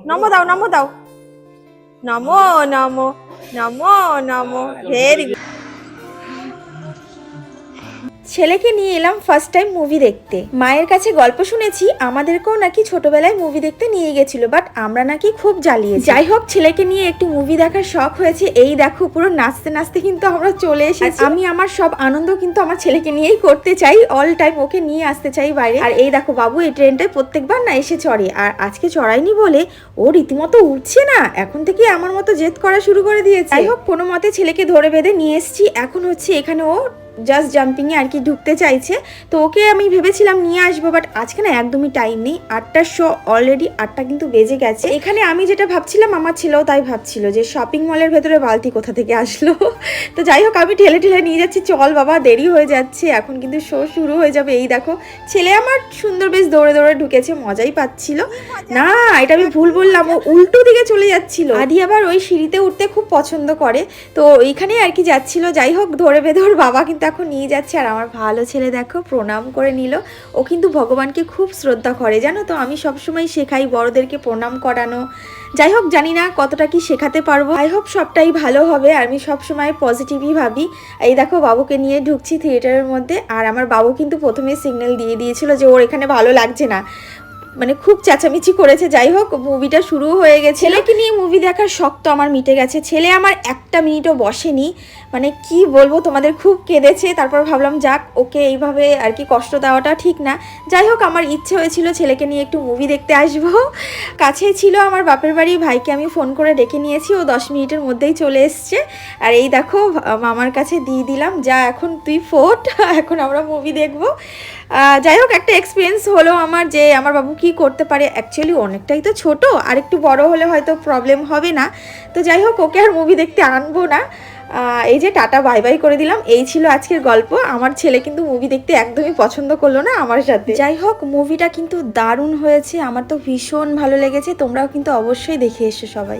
নমো দাও, নমো দাও, নমো নমো নমো নমো। Very good. ছেলেকে নিয়ে এলাম ফার্স্ট টাইম মুভি দেখতে। মায়ের কাছে গল্প শুনেছি আমাদেরকেও নাকি ছোটবেলায় মুভি দেখতে নিয়ে গেছিল, বাট আমরা নাকি খুব জ্বালিয়েছি। যাই হোক, ছেলেকে নিয়ে একটু মুভি দেখার শখ হয়েছে। এই দেখো পুরো নাচতে নাচতে কিন্তু আমরা চলে এসেছি। আমি আমার সব আনন্দ কিন্তু আমার ছেলেকে নিয়েই করতে চাই, অল টাইম ওকে নিয়ে আসতে চাই বাইরে। আর এই দেখো বাবু এই ট্রেনটায় প্রত্যেকবার না এসে চড়ে, আর আজকে চড়াইনি বলে ও রীতিমতো উঠছে না, এখন থেকে আমার মতো জেদ করা শুরু করে দিয়েছে। যাই হোক, কোনো মতে ছেলেকে ধরে বেঁধে নিয়ে এসেছি। এখন হচ্ছে এখানে ও জাস্ট জাম্পিংয়ে আর কি ঢুকতে চাইছে। তো ওকে আমি ভেবেছিলাম নিয়ে আসবো, বাট আজকে না একদমই টাইম নেই। 8টার শো অলরেডি, 8টা কিন্তু বেজে গেছে। এখানে আমি যেটা ভাবছিলাম আমার ছেলেও তাই ভাবছিল যে শপিং মলের ভেতরে বালতি কোথা থেকে আসলো। তো যাই হোক, আমি ঠেলে ঠেলে নিয়ে যাচ্ছি, চল বাবা দেরি হয়ে যাচ্ছে, এখন কিন্তু শো শুরু হয়ে যাবে। এই দেখো ছেলে আমার সুন্দর বেশ দৌড়ে দৌড়ে ঢুকেছে, মজাই পাচ্ছিল না। এটা আমি ভুল বললাম, ও উল্টো দিকে চলে যাচ্ছিল। আদি আবার ওই সিঁড়িতে উঠতে খুব পছন্দ করে, তো ওইখানেই আর কি যাচ্ছিল। যাই হোক, ধরে বেঁধে ওর বাবা কিন্তু এখন নিয়ে যাচ্ছে। আর আমার ভালো ছেলে দেখো প্রণাম করে নিল। ও কিন্তু ভগবানকে খুব শ্রদ্ধা করে, জানো তো। আমি সবসময় শেখাই বড়দেরকে প্রণাম করানো। যাই হোক, জানি না কতটা কি শেখাতে পারবো। আই হোপ সবটাই ভালো হবে, আর আমি সবসময় পজিটিভই ভাবি। এই দেখো বাবুকে নিয়ে ঢুকছি থিয়েটারের মধ্যে। আর আমার বাবু কিন্তু প্রথমে সিগন্যাল দিয়ে দিয়েছিল যে ওর এখানে ভালো লাগছে না, মানে খুব চেঁচামেচি করেছে। যাই হোক, মুভিটা শুরু হয়ে গেছে। ছেলেকে নিয়ে মুভি দেখার শখ তো আমার মিটে গেছে। ছেলে আমার একটা মিনিটও বসেনি, মানে কি বলবো তোমাদের, খুব কেঁদেছে। তারপর ভাবলাম যাক, ওকে এইভাবে আর কি কষ্ট দেওয়াটা ঠিক না। যাই হোক, আমার ইচ্ছে হয়েছিল ছেলেকে নিয়ে একটু মুভি দেখতে আসবো। কাছেই ছিল আমার বাপের বাড়ি, ভাইকে আমি ফোন করে ডেকে নিয়েছি, ও 10 মিনিটের মধ্যেই চলে এসছে। আর এই দেখো মামার কাছে দিয়ে দিলাম, যা এখন তুই ফোট, এখন আমরা মুভি দেখবো। যাই হোক, একটা এক্সপিরিয়েন্স হলো আমার যে আমার বাবু কি করতে পারে। অ্যাকচুয়ালি অনেকটাই তো ছোট, আর একটু বড় হলে হয়তো প্রবলেম হবে না। তো যাই হোক, ওকে আর মুভি দেখতে আনবো না। এই যে টাটা বাই বাই করে দিলাম। এই ছিল আজকের গল্প। আমার ছেলে কিন্তু মুভি দেখতে একদমই পছন্দ করলো না আমার সাথে। যাই হোক, মুভিটা কিন্তু দারুণ হয়েছে, আমার তো ভীষণ ভালো লেগেছে। তোমরাও কিন্তু অবশ্যই দেখে এসো সবাই।